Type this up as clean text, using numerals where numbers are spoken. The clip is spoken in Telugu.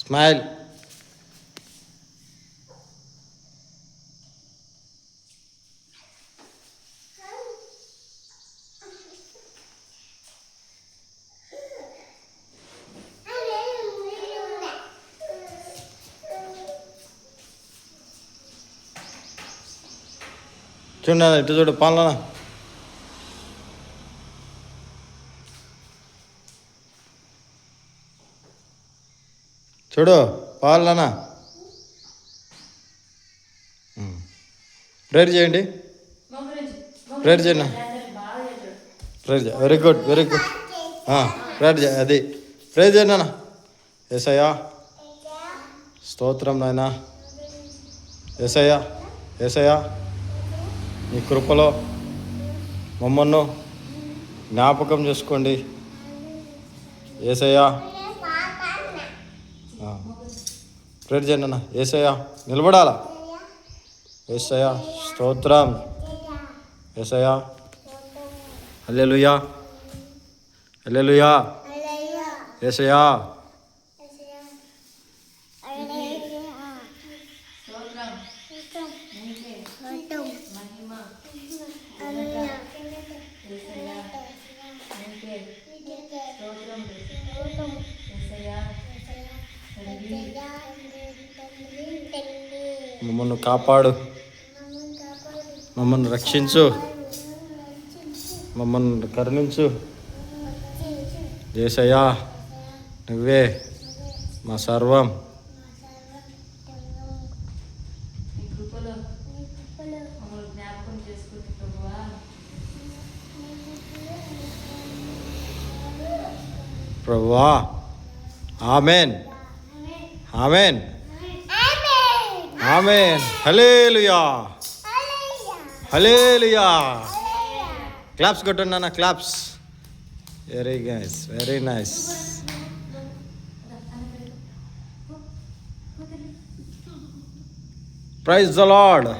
స్మైల్. చూడ ఇటు చూడు పాలనా. చూడు పాలనా. ప్రేయర్ చేయండి, ప్రేయర్ చేయండి, ప్రేయర్ చేయ. Very good, very good. Prayer చేయ, అది ప్రేయర్ చేయండి నాన్న. యేసయ్యా స్తోత్రం నాయనా. యేసయ్యా, యేసయ్యా నీ కృపలో మమ్మల్ని జ్ఞాపకం చేసుకోండి యేసయ్యా. ప్రేయర్ చేయండి అన్న. యేసయ్యా నిలబడాలా. యేసయ్యా స్తోత్రం. యేసయ్యా హల్లెలూయా, హల్లెలూయా. యేసయ్యా మమ్మల్ని కాపాడు, మమ్మల్ని రక్షించు, మమ్మల్ని కరుణించు యేసయ్యా. నువ్వే మా సర్వం. ప్రభువా ఆమేన్, ఆమేన్, ఆమేన్. హల్లెలూయా, హల్లెలూయా. క్లాప్స్ కొట్టండి నాన్న, claps. Very nice, very nice. Praise the lord.